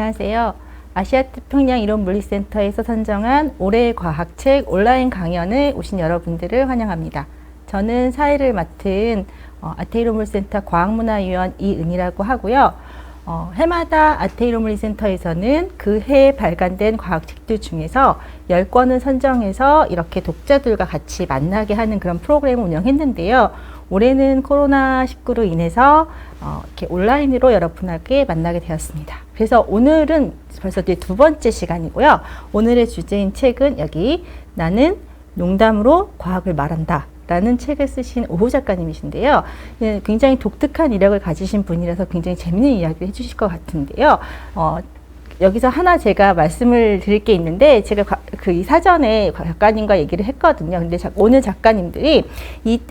안녕하세요. 아시아태평양 이론물리센터에서 선정한 올해의 과학책 온라인 강연에 오신 여러분들을 환영합니다. 저는 사회를 맡은 아태이론물리센터 과학문화위원 이은이라고 하고요. 해마다 아태이론물리센터에서는 그 해에 발간된 과학책들 중에서 10권을 선정해서 이렇게 독자들과 같이 만나게 하는 그런 프로그램을 운영했는데요. 올해는 코로나19로 인해서 이렇게 온라인으로 여러분에게 만나게 되었습니다. 그래서 오늘은 벌써 이제 두 번째 시간이고요. 오늘의 주제인 책은 여기 나는 농담으로 과학을 말한다 라는 책을 쓰신 오호 작가님이신데요. 굉장히 독특한 이력을 가지신 분이라서 굉장히 재밌는 이야기를 해주실 것 같은데요. 여기서 하나 제가 말씀을 드릴 게 있는데, 제가 이 사전에 작가님과 얘기를 했거든요. 근데 오늘 작가님들이,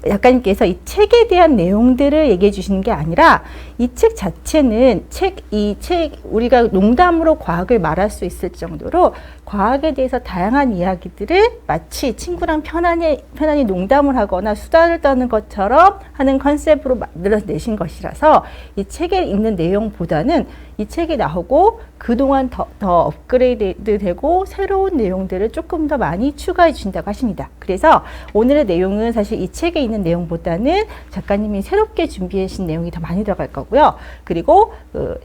작가님께서 이 책에 대한 내용들을 얘기해 주시는 게 아니라, 이 책 자체는 우리가 농담으로 과학을 말할 수 있을 정도로 과학에 대해서 다양한 이야기들을 마치 친구랑 편안히 농담을 하거나 수다를 떠는 것처럼 하는 컨셉으로 만들어내신 것이라서 이 책에 있는 내용보다는 이 책이 나오고 그동안 더 업그레이드 되고 새로운 내용들을 조금 더 많이 추가해 주신다고 하십니다. 그래서 오늘의 내용은 사실 이 책에 있는 내용보다는 작가님이 새롭게 준비해 주신 내용이 더 많이 들어갈 거고요. 그리고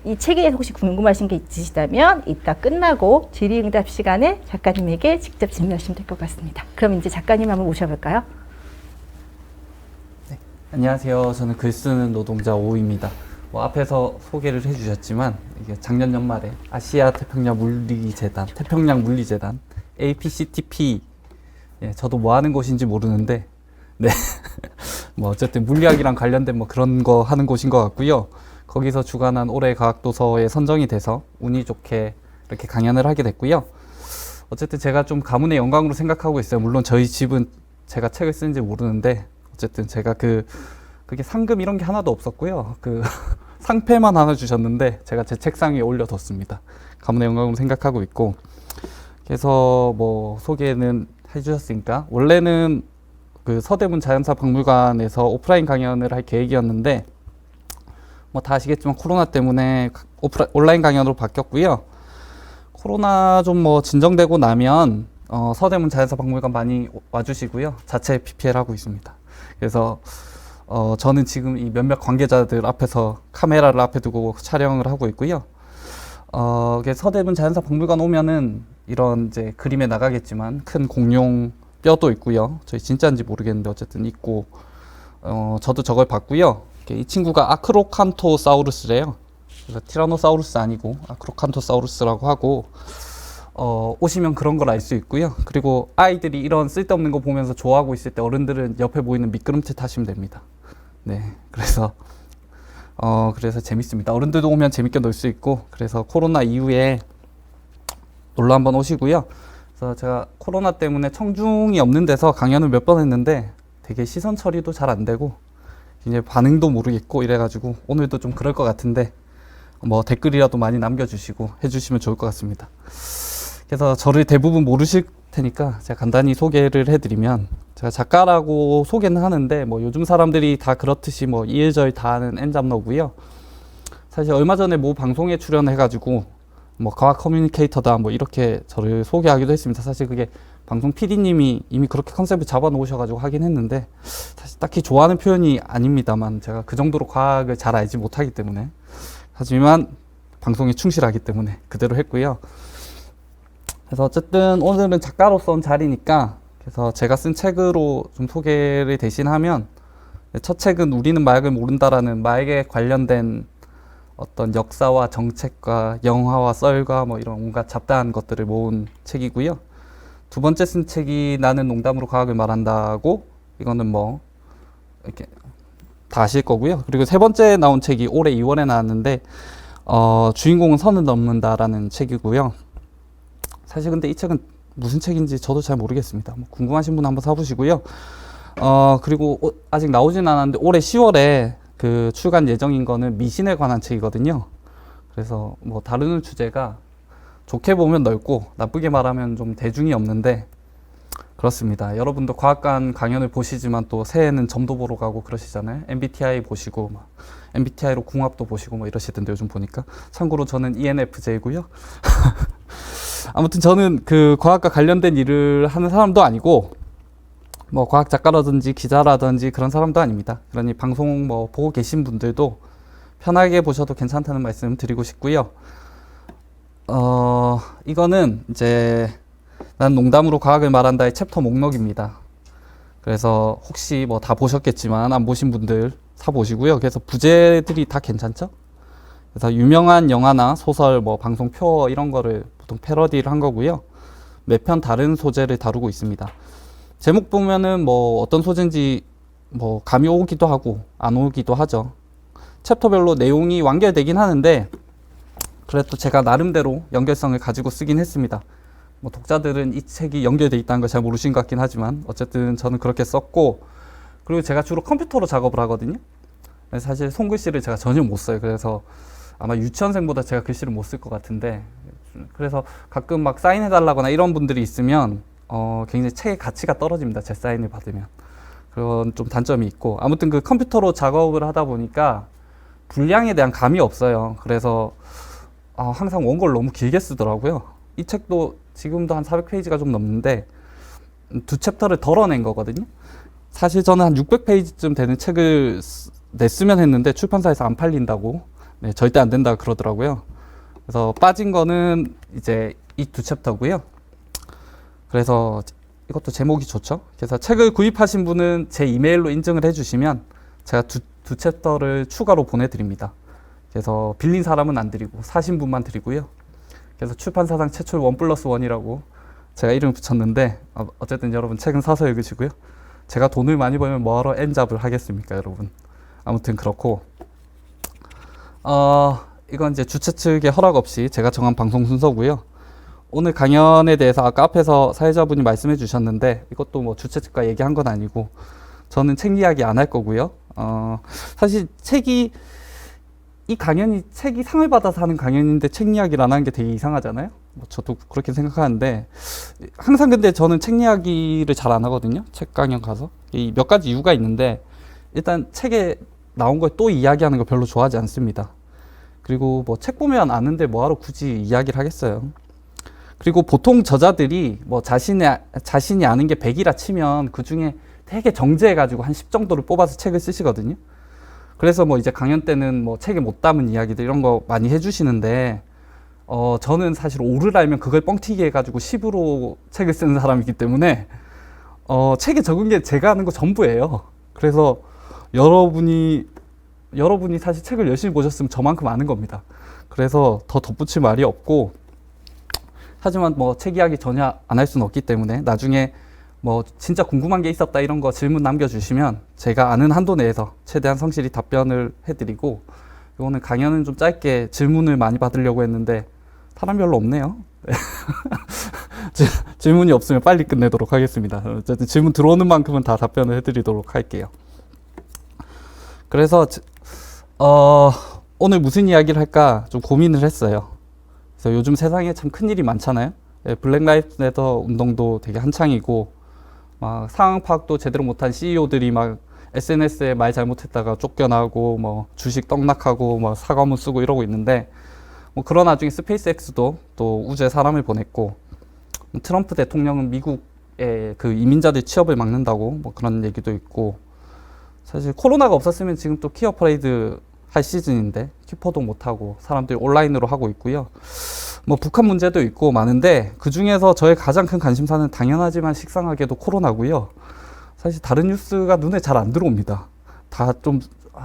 이 책에 대해서 혹시 궁금하신 게 있으시다면 이따 끝나고 질의응답 시간에 작가님에게 직접 질문하시면 될 것 같습니다. 그럼 이제 작가님 한번 모셔볼까요? 네, 안녕하세요. 저는 글 쓰는 노동자 오우입니다. 앞에서 소개를 해주셨지만 이게 작년 연말에 아시아 태평양 물리재단 APCTP, 저도 뭐 하는 곳인지 모르는데 뭐 어쨌든 물리학이랑 관련된 뭐 그런 거 하는 곳인 것 같고요. 거기서 주관한 올해 과학도서에 선정이 돼서 운이 좋게 이렇게 강연을 하게 됐고요. 어쨌든 제가 좀 가문의 영광으로 생각하고 있어요. 물론 저희 집은 제가 책을 쓰는지 모르는데 어쨌든 제가 그게 상금 이런 게 하나도 없었고요. 상패만 하나 주셨는데 제가 제 책상 위에 올려뒀습니다. 가문의 영광으로 생각하고 있고, 그래서 뭐 소개는 해주셨으니까 원래는 서대문 자연사박물관에서 오프라인 강연을 할 계획이었는데 뭐 다 아시겠지만 코로나 때문에 온라인 강연으로 바뀌었고요. 코로나 좀 뭐 진정되고 나면 서대문 자연사박물관 많이 와주시고요. 자체 PPL 하고 있습니다. 그래서 저는 지금 이 몇몇 관계자들 앞에서 카메라를 앞에 두고 촬영을 하고 있고요. 서대문 자연사박물관 오면은 이런 이제 그림에 나가겠지만 큰 공룡 뼈도 있고요. 저희 진짜인지 모르겠는데 어쨌든 있고, 저도 저걸 봤고요. 이 친구가 아크로칸토사우루스래요. 그래서 티라노사우루스 아니고 아크로칸토사우루스라고 하고, 오시면 그런 걸 알 수 있고요. 그리고 아이들이 이런 쓸데없는 거 보면서 좋아하고 있을 때 어른들은 옆에 보이는 미끄럼틀 타시면 됩니다. 네, 그래서 재밌습니다. 어른들도 오면 재밌게 놀 수 있고, 그래서 코로나 이후에 놀러 한번 오시고요. 그래서 제가 코로나 때문에 청중이 없는 데서 강연을 몇 번 했는데 되게 시선 처리도 잘 안 되고 이제 반응도 모르겠고 이래가지고 오늘도 좀 그럴 것 같은데 뭐 댓글이라도 많이 남겨주시고 해주시면 좋을 것 같습니다. 그래서 저를 대부분 모르실 테니까 제가 간단히 소개를 해드리면, 제가 작가라고 소개는 하는데 뭐 요즘 사람들이 다 그렇듯이 뭐 이일저일 다 아는 엔잡러고요. 사실 얼마 전에 모 방송에 출연해가지고 뭐 과학 커뮤니케이터다 뭐 이렇게 저를 소개하기도 했습니다. 사실 그게 방송 PD님이 이미 그렇게 컨셉을 잡아 놓으셔가지고 하긴 했는데 사실 딱히 좋아하는 표현이 아닙니다만, 제가 그 정도로 과학을 잘 알지 못하기 때문에, 하지만 방송에 충실하기 때문에 그대로 했고요. 그래서 어쨌든 오늘은 작가로서 온 자리니까 그래서 제가 쓴 책으로 좀 소개를 대신하면, 첫 책은 우리는 마약을 모른다라는 마약에 관련된 어떤 역사와 정책과 영화와 썰과 뭐 이런 온갖 잡다한 것들을 모은 책이고요. 두 번째 쓴 책이 나는 농담으로 과학을 말한다고, 이거는 뭐 이렇게 다 아실 거고요. 그리고 세 번째 나온 책이 올해 2월에 나왔는데 주인공은 선을 넘는다라는 책이고요. 사실 근데 이 책은 무슨 책인지 저도 잘 모르겠습니다. 뭐 궁금하신 분 한번 사보시고요. 그리고 아직 나오진 않았는데 올해 10월에 출간 예정인 거는 미신에 관한 책이거든요. 그래서 뭐 다루는 주제가 좋게 보면 넓고 나쁘게 말하면 좀 대중이 없는데, 그렇습니다. 여러분도 과학관 강연을 보시지만 또 새해에는 점도 보러 가고 그러시잖아요. MBTI 보시고 막 MBTI로 궁합도 보시고 뭐 이러시던데 요즘 보니까. 참고로 저는 ENFJ고요. 아무튼 저는 그 과학과 관련된 일을 하는 사람도 아니고 뭐 과학 작가라든지 기자라든지 그런 사람도 아닙니다. 그러니 방송 뭐 보고 계신 분들도 편하게 보셔도 괜찮다는 말씀 드리고 싶고요. 이거는 이제 난 농담으로 과학을 말한다의 챕터 목록입니다. 그래서 혹시 뭐 다 보셨겠지만 안 보신 분들 사 보시고요. 그래서 부제들이 다 괜찮죠? 그래서 유명한 영화나 소설, 뭐 방송 표 이런 거를 보통 패러디를 한 거고요. 몇 편 다른 소재를 다루고 있습니다. 제목 보면은 뭐 어떤 소재인지 뭐 감이 오기도 하고 안 오기도 하죠. 챕터별로 내용이 완결되긴 하는데 그래도 제가 나름대로 연결성을 가지고 쓰긴 했습니다. 뭐 독자들은 이 책이 연결돼 있다는 걸 잘 모르신 것 같긴 하지만 어쨌든 저는 그렇게 썼고, 그리고 제가 주로 컴퓨터로 작업을 하거든요. 사실 손글씨를 제가 전혀 못 써요. 그래서 아마 유치원생보다 제가 글씨를 못 쓸 것 같은데, 그래서 가끔 막 사인해달라거나 이런 분들이 있으면 굉장히 책의 가치가 떨어집니다. 제 사인을 받으면. 그런 좀 단점이 있고, 아무튼 그 컴퓨터로 작업을 하다 보니까 분량에 대한 감이 없어요. 그래서 항상 원고를 너무 길게 쓰더라고요. 이 책도 지금도 한 400페이지가 좀 넘는데 두 챕터를 덜어낸 거거든요. 사실 저는 한 600페이지쯤 되는 책을 냈으면 했는데 출판사에서 안 팔린다고, 네, 절대 안 된다 그러더라고요. 그래서 빠진 거는 이제 이 두 챕터고요. 그래서 이것도 제목이 좋죠. 그래서 책을 구입하신 분은 제 이메일로 인증을 해주시면 제가 두 챕터를 추가로 보내드립니다. 그래서 빌린 사람은 안 드리고 사신 분만 드리고요. 그래서 출판사상 최초의 1+1이라고 제가 이름 붙였는데, 어쨌든 여러분 책은 사서 읽으시고요. 제가 돈을 많이 벌면 뭐하러 N잡을 하겠습니까, 여러분. 아무튼 그렇고, 이건 이제 주최 측의 허락 없이 제가 정한 방송 순서고요. 오늘 강연에 대해서 아까 앞에서 사회자분이 말씀해 주셨는데 이것도 뭐 주최 측과 얘기한 건 아니고 저는 책 이야기 안 할 거고요. 사실 이 강연이 책이 상을 받아서 하는 강연인데 책 이야기를 안 하는 게 되게 이상하잖아요. 뭐 저도 그렇게 생각하는데, 항상 근데 저는 책 이야기를 잘 안 하거든요. 책 강연 가서. 이 몇 가지 이유가 있는데, 일단 책에 나온 걸 또 이야기하는 거 별로 좋아하지 않습니다. 그리고 뭐 책 보면 아는데 뭐하러 굳이 이야기를 하겠어요. 그리고 보통 저자들이 뭐 자신이 아는 게 100이라 치면 그 중에 되게 정제해가지고 한 10 정도를 뽑아서 책을 쓰시거든요. 그래서 뭐 이제 강연 때는 뭐 책에 못 담은 이야기들 이런 거 많이 해주시는데, 저는 사실 5를 알면 그걸 뻥튀기 해가지고 10으로 책을 쓰는 사람이기 때문에, 책에 적은 게 제가 아는 거 전부예요. 그래서 여러분이 사실 책을 열심히 보셨으면 저만큼 아는 겁니다. 그래서 더 덧붙일 말이 없고, 하지만 뭐 책 이야기 전혀 안 할 수는 없기 때문에 나중에 뭐 진짜 궁금한 게 있었다 이런 거 질문 남겨주시면 제가 아는 한도 내에서 최대한 성실히 답변을 해드리고, 오늘 강연은 좀 짧게 질문을 많이 받으려고 했는데 사람 별로 없네요. 질문이 없으면 빨리 끝내도록 하겠습니다. 어쨌든 질문 들어오는 만큼은 다 답변을 해드리도록 할게요. 그래서 오늘 무슨 이야기를 할까 좀 고민을 했어요. 그래서 요즘 세상에 참 큰일이 많잖아요. 블랙 라이브스 매터 운동도 되게 한창이고, 막 상황 파악도 제대로 못한 CEO들이 막 SNS에 말 잘못했다가 쫓겨나고 뭐 주식 떡락하고 뭐 사과문 쓰고 이러고 있는데, 뭐 그런 와중에 스페이스X도 또 우주에 사람을 보냈고, 트럼프 대통령은 미국의 그 이민자들 취업을 막는다고 뭐 그런 얘기도 있고, 사실 코로나가 없었으면 지금 또 키어 퍼레이드 할 시즌인데 키포도 못하고 사람들이 온라인으로 하고 있고요. 뭐 북한 문제도 있고 많은데 그 중에서 저의 가장 큰 관심사는 당연하지만 식상하게도 코로나고요. 사실 다른 뉴스가 눈에 잘 안 들어옵니다. 다 좀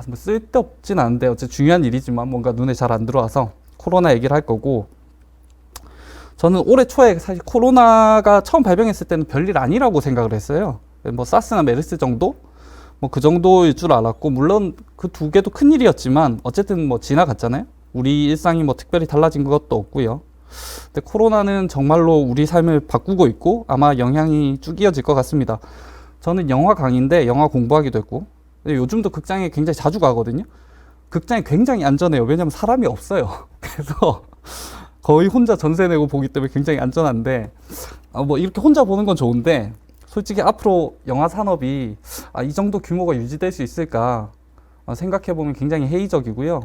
뭐 쓸데없진 않은데 어쨌든 중요한 일이지만 뭔가 눈에 잘 안 들어와서 코로나 얘기를 할 거고, 저는 올해 초에 사실 코로나가 처음 발병했을 때는 별일 아니라고 생각을 했어요. 뭐 사스나 메르스 정도? 뭐 그 정도일 줄 알았고, 물론 그 두 개도 큰 일이었지만 어쨌든 뭐 지나갔잖아요. 우리 일상이 뭐 특별히 달라진 것도 없고요. 근데 코로나는 정말로 우리 삶을 바꾸고 있고 아마 영향이 쭉 이어질 것 같습니다. 저는 영화 강의인데 영화 공부하기도 했고, 근데 요즘도 극장에 굉장히 자주 가거든요. 극장이 굉장히 안전해요. 왜냐면 사람이 없어요. 그래서 거의 혼자 전세 내고 보기 때문에 굉장히 안전한데, 뭐 이렇게 혼자 보는 건 좋은데 솔직히 앞으로 영화 산업이 이 정도 규모가 유지될 수 있을까 생각해 보면 굉장히 회의적이고요.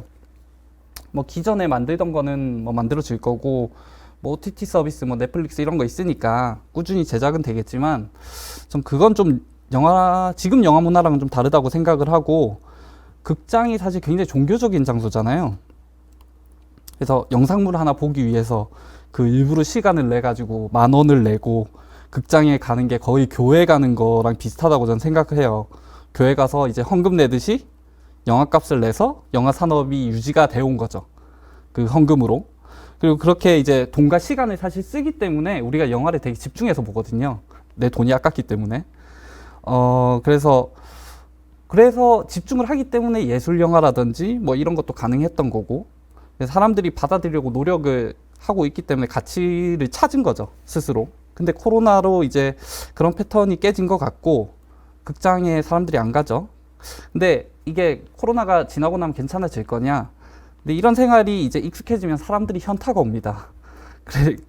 뭐 기존에 만들던 거는 뭐 만들어질 거고, 뭐 OTT 서비스, 뭐 넷플릭스 이런 거 있으니까 꾸준히 제작은 되겠지만, 전 그건 좀 지금 영화 문화랑은 좀 다르다고 생각을 하고, 극장이 사실 굉장히 종교적인 장소잖아요. 그래서 영상물 하나 보기 위해서 그 일부러 시간을 내 가지고 10,000원을 내고 극장에 가는 게 거의 교회 가는 거랑 비슷하다고 저는 생각해요. 교회 가서 이제 헌금 내듯이 영화값을 내서 영화 산업이 유지가 되어 온 거죠. 그 헌금으로. 그리고 그렇게 이제 돈과 시간을 사실 쓰기 때문에 우리가 영화를 되게 집중해서 보거든요. 내 돈이 아깝기 때문에. 그래서 집중을 하기 때문에 예술 영화라든지 뭐 이런 것도 가능했던 거고, 사람들이 받아들이려고 노력을 하고 있기 때문에 가치를 찾은 거죠, 스스로. 근데 코로나로 이제 그런 패턴이 깨진 것 같고, 극장에 사람들이 안 가죠. 근데 이게 코로나가 지나고 나면 괜찮아질 거냐? 근데 이런 생활이 이제 익숙해지면 사람들이 현타가 옵니다.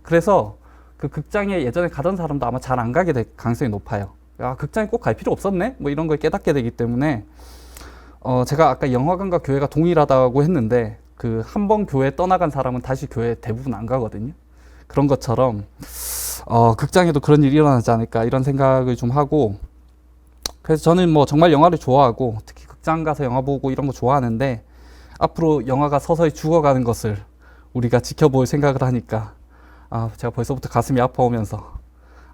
그래서 그 극장에 예전에 가던 사람도 아마 잘 안 가게 될 가능성이 높아요. 극장에 꼭 갈 필요 없었네? 뭐 이런 걸 깨닫게 되기 때문에, 제가 아까 영화관과 교회가 동일하다고 했는데, 그 한 번 교회 떠나간 사람은 다시 교회 대부분 안 가거든요. 그런 것처럼, 극장에도 그런 일이 일어나지 않을까 이런 생각을 좀 하고, 그래서 저는 뭐 정말 영화를 좋아하고, 특히 극장 가서 영화 보고 이런 거 좋아하는데, 앞으로 영화가 서서히 죽어가는 것을 우리가 지켜볼 생각을 하니까, 제가 벌써부터 가슴이 아파오면서,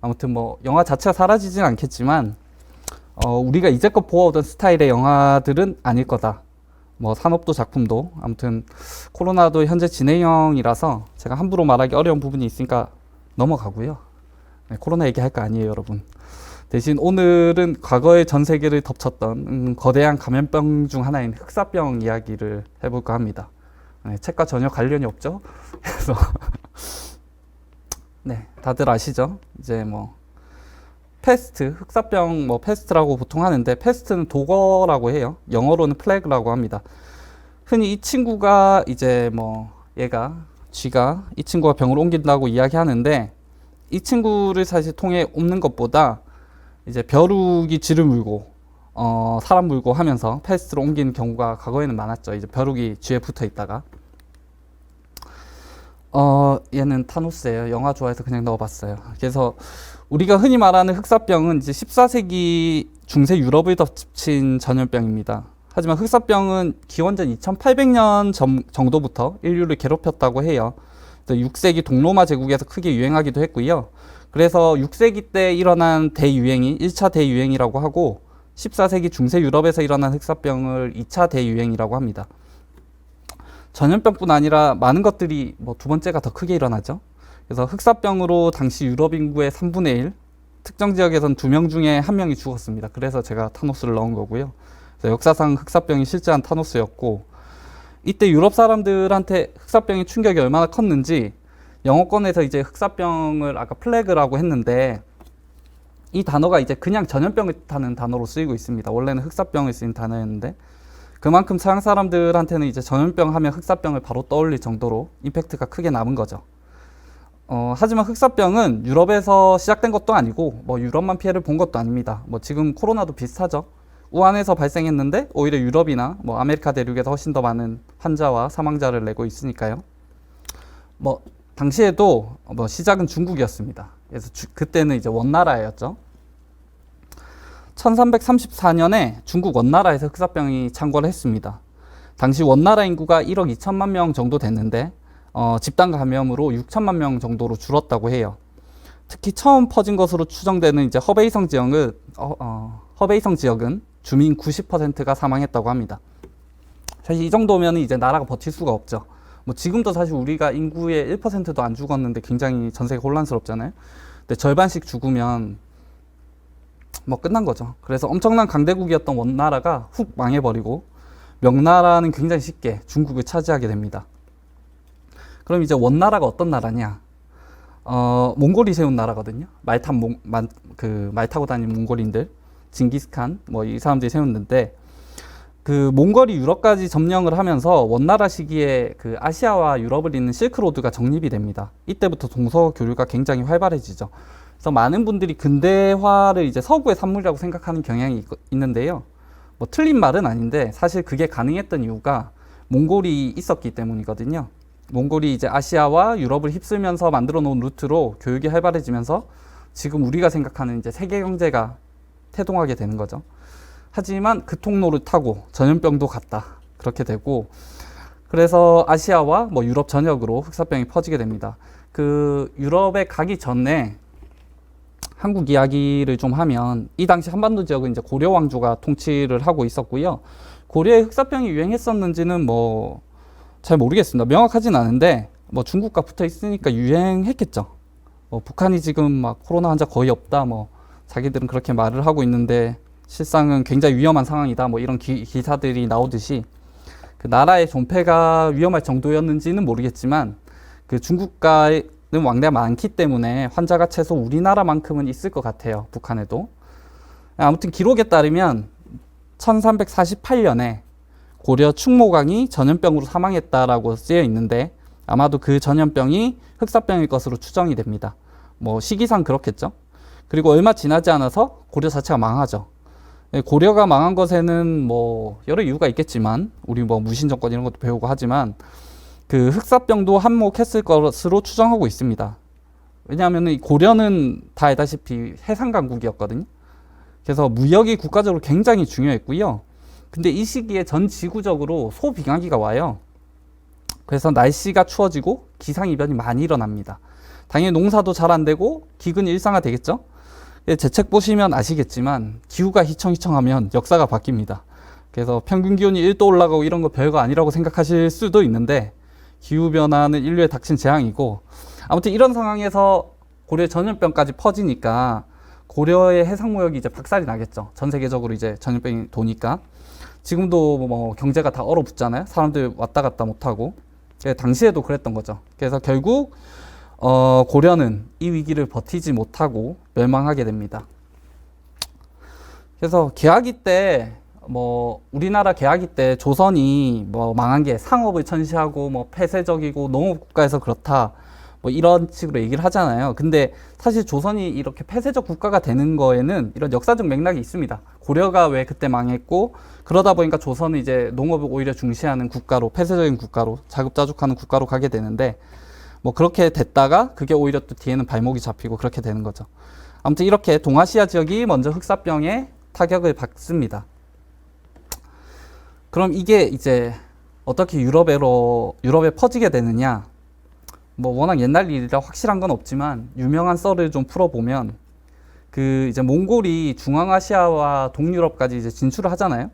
아무튼 뭐 영화 자체가 사라지진 않겠지만, 우리가 이제껏 보아오던 스타일의 영화들은 아닐 거다. 뭐 산업도 작품도, 아무튼 코로나도 현재 진행형이라서 제가 함부로 말하기 어려운 부분이 있으니까 넘어가고요. 네, 코로나 얘기할 거 아니에요, 여러분. 대신 오늘은 과거의 전 세계를 덮쳤던 거대한 감염병 중 하나인 흑사병 이야기를 해볼까 합니다. 네, 책과 전혀 관련이 없죠. 그래서 네, 다들 아시죠? 이제 뭐 패스트, 흑사병 뭐 패스트라고 보통 하는데, 패스트는 독어라고 해요. 영어로는 플래그라고 합니다. 흔히 이 친구가 이제 뭐 쥐가 이 친구가 병을 옮긴다고 이야기하는데, 이 친구를 사실 통해 옮는 것보다 이제 벼룩이 쥐를 물고 사람 물고 하면서 패스트로 옮기는 경우가 과거에는 많았죠. 이제 벼룩이 쥐에 붙어 있다가. 얘는 타노스예요. 영화 좋아해서 그냥 넣어봤어요. 그래서 우리가 흔히 말하는 흑사병은 이제 14세기 중세 유럽을 덮친 전염병입니다. 하지만 흑사병은 기원전 2800년 정도부터 인류를 괴롭혔다고 해요. 6세기 동로마 제국에서 크게 유행하기도 했고요. 그래서 6세기 때 일어난 대유행이 1차 대유행이라고 하고, 14세기 중세 유럽에서 일어난 흑사병을 2차 대유행이라고 합니다. 전염병뿐 아니라 많은 것들이 뭐 두 번째가 더 크게 일어나죠. 그래서 흑사병으로 당시 유럽 인구의 3분의 1, 특정 지역에선 2명 중에 1명이 죽었습니다. 그래서 제가 타노스를 넣은 거고요. 그래서 역사상 흑사병이 실제한 타노스였고, 이때 유럽 사람들한테 흑사병의 충격이 얼마나 컸는지, 영어권에서 이제 흑사병을 아까 플래그라고 했는데, 이 단어가 이제 그냥 전염병을 뜻하는 단어로 쓰이고 있습니다. 원래는 흑사병을 쓰인 단어였는데, 그만큼 서양 사람들한테는 이제 전염병 하면 흑사병을 바로 떠올릴 정도로 임팩트가 크게 남은 거죠. 하지만 흑사병은 유럽에서 시작된 것도 아니고, 뭐 유럽만 피해를 본 것도 아닙니다. 뭐 지금 코로나도 비슷하죠. 우한에서 발생했는데 오히려 유럽이나 뭐 아메리카 대륙에서 훨씬 더 많은 환자와 사망자를 내고 있으니까요. 뭐 당시에도 뭐 시작은 중국이었습니다. 그래서 그때는 이제 원나라였죠. 1334년에 중국 원나라에서 흑사병이 창궐을 했습니다. 당시 원나라 인구가 1억 2천만 명 정도 됐는데, 집단 감염으로 6천만 명 정도로 줄었다고 해요. 특히 처음 퍼진 것으로 추정되는 이제 허베이성 지역은 주민 90%가 사망했다고 합니다. 사실 이 정도면 이제 나라가 버틸 수가 없죠. 뭐 지금도 사실 우리가 인구의 1%도 안 죽었는데 굉장히 전 세계 혼란스럽잖아요. 근데 절반씩 죽으면 뭐 끝난 거죠. 그래서 엄청난 강대국이었던 원나라가 훅 망해버리고, 명나라는 굉장히 쉽게 중국을 차지하게 됩니다. 그럼 이제 원나라가 어떤 나라냐? 몽골이 세운 나라거든요. 말 타고 다니는 몽골인들, 징기스칸, 뭐 이 사람들이 세웠는데, 그 몽골이 유럽까지 점령을 하면서 원나라 시기에 그 아시아와 유럽을 잇는 실크로드가 정립이 됩니다. 이때부터 동서 교류가 굉장히 활발해지죠. 그래서 많은 분들이 근대화를 이제 서구의 산물이라고 생각하는 경향이 있는데요. 뭐 틀린 말은 아닌데 사실 그게 가능했던 이유가 몽골이 있었기 때문이거든요. 몽골이 이제 아시아와 유럽을 휩쓸면서 만들어 놓은 루트로 교육이 활발해지면서 지금 우리가 생각하는 이제 세계 경제가 태동하게 되는 거죠. 하지만 그 통로를 타고 전염병도 갔다. 그렇게 되고 그래서 아시아와 뭐 유럽 전역으로 흑사병이 퍼지게 됩니다. 그 유럽에 가기 전에 한국 이야기를 좀 하면 이 당시 한반도 지역은 이제 고려 왕조가 통치를 하고 있었고요. 고려에 흑사병이 유행했었는지는 뭐 잘 모르겠습니다. 명확하진 않은데 뭐 중국과 붙어 있으니까 유행했겠죠. 뭐 북한이 지금 막 코로나 환자 거의 없다 뭐 자기들은 그렇게 말을 하고 있는데 실상은 굉장히 위험한 상황이다 뭐 이런 기사들이 나오듯이 그 나라의 존폐가 위험할 정도였는지는 모르겠지만 그 중국과는 왕래가 많기 때문에 환자가 최소 우리나라만큼은 있을 것 같아요. 북한에도. 아무튼 기록에 따르면 1348년에 고려 충모강이 전염병으로 사망했다라고 쓰여 있는데 아마도 그 전염병이 흑사병일 것으로 추정이 됩니다. 뭐 시기상 그렇겠죠. 그리고 얼마 지나지 않아서 고려 자체가 망하죠. 고려가 망한 것에는 뭐 여러 이유가 있겠지만 우리 뭐 무신 정권 이런 것도 배우고 하지만 그 흑사병도 한몫했을 것으로 추정하고 있습니다. 왜냐하면 이 고려는 다 알다시피 해상 강국이었거든요. 그래서 무역이 국가적으로 굉장히 중요했고요. 근데 이 시기에 전 지구적으로 소빙하기가 와요. 그래서 날씨가 추워지고 기상이변이 많이 일어납니다. 당연히 농사도 잘 안 되고 기근이 일상화되겠죠. 제 책 보시면 아시겠지만 기후가 휘청휘청하면 역사가 바뀝니다. 그래서 평균 기온이 1도 올라가고 이런 거 별거 아니라고 생각하실 수도 있는데 기후변화는 인류에 닥친 재앙이고 아무튼 이런 상황에서 고려 전염병까지 퍼지니까 고려의 해상무역이 이제 박살이 나겠죠. 전 세계적으로 이제 전염병이 도니까 지금도 뭐 경제가 다 얼어붙잖아요. 사람들 왔다 갔다 못하고 당시에도 그랬던 거죠. 그래서 결국 고려는 이 위기를 버티지 못하고 멸망하게 됩니다. 그래서 개화기 때 뭐 우리나라 개화기 때 조선이 뭐 망한 게 상업을 천시하고 뭐 폐쇄적이고 농업국가에서 그렇다 뭐 이런 식으로 얘기를 하잖아요. 근데 사실 조선이 이렇게 폐쇄적 국가가 되는 거에는 이런 역사적 맥락이 있습니다. 고려가 왜 그때 망했고 그러다 보니까 조선은 이제 농업을 오히려 중시하는 국가로 폐쇄적인 국가로 자급자족하는 국가로 가게 되는데 뭐 그렇게 됐다가 그게 오히려 또 뒤에는 발목이 잡히고 그렇게 되는 거죠. 아무튼 이렇게 동아시아 지역이 먼저 흑사병에 타격을 받습니다. 그럼 이게 이제 어떻게 유럽에 퍼지게 되느냐? 뭐 워낙 옛날 일이라 확실한 건 없지만 유명한 썰을 좀 풀어보면 그 이제 몽골이 중앙아시아와 동유럽까지 이제 진출을 하잖아요.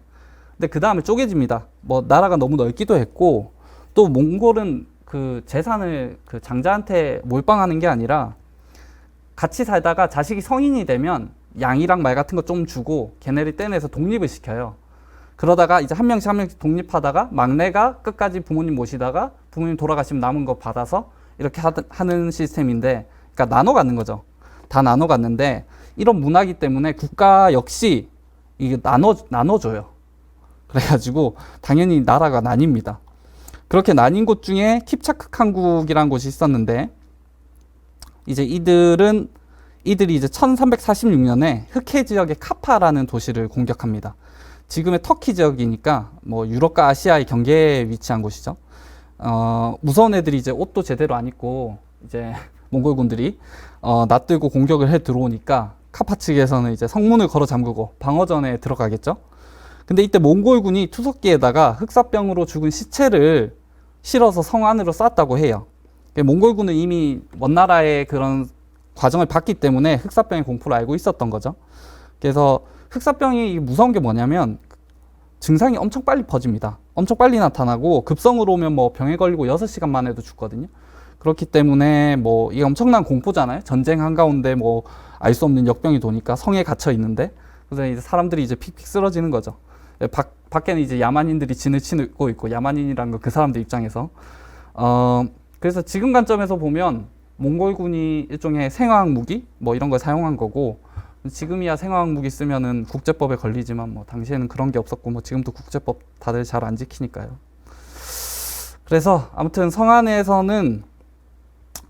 근데 그 다음에 쪼개집니다. 뭐 나라가 너무 넓기도 했고 또 몽골은 그 재산을 그 장자한테 몰빵하는 게 아니라 같이 살다가 자식이 성인이 되면 양이랑 말 같은 거 좀 주고 걔네를 떼내서 독립을 시켜요. 그러다가 이제 한 명씩 독립하다가 막내가 끝까지 부모님 모시다가 부모님 돌아가시면 남은 거 받아서 이렇게 하는 시스템인데, 그러니까 나눠 갖는 거죠. 다 나눠 갖는데 이런 문화이기 때문에 국가 역시 이게 나눠줘요. 그래가지고 당연히 나라가 나뉩니다. 그렇게 나뉜 곳 중에 킵차크칸국이라는 곳이 있었는데 이제 이들이 이제 1346년에 흑해 지역의 카파라는 도시를 공격합니다. 지금의 터키 지역이니까 뭐 유럽과 아시아의 경계에 위치한 곳이죠. 무서운 애들이 이제 옷도 제대로 안 입고 이제 몽골군들이 낯들고 공격을 해 들어오니까 카파 측에서는 이제 성문을 걸어 잠그고 방어전에 들어가겠죠. 근데 이때 몽골군이 투석기에다가 흑사병으로 죽은 시체를 실어서 성 안으로 쌌다고 해요. 몽골군은 이미 먼 나라의 그런 과정을 봤기 때문에 흑사병의 공포를 알고 있었던 거죠. 그래서 흑사병이 무서운 게 뭐냐면 증상이 엄청 빨리 퍼집니다. 엄청 빨리 나타나고 급성으로 오면 뭐 병에 걸리고 6시간 만에도 죽거든요. 그렇기 때문에 뭐 이게 엄청난 공포잖아요. 전쟁 한가운데 뭐 알 수 없는 역병이 도니까 성에 갇혀 있는데 그래서 이제 사람들이 이제 픽픽 쓰러지는 거죠. 밖에는 이제 야만인들이 진을 치고 있고 야만인이라는 건 그 사람들 입장에서 그래서 지금 관점에서 보면 몽골군이 일종의 생화학 무기 뭐 이런 걸 사용한 거고 지금이야 생화학 무기 쓰면은 국제법에 걸리지만 뭐 당시에는 그런 게 없었고 뭐 지금도 국제법 다들 잘 안 지키니까요. 그래서 아무튼 성 안에서는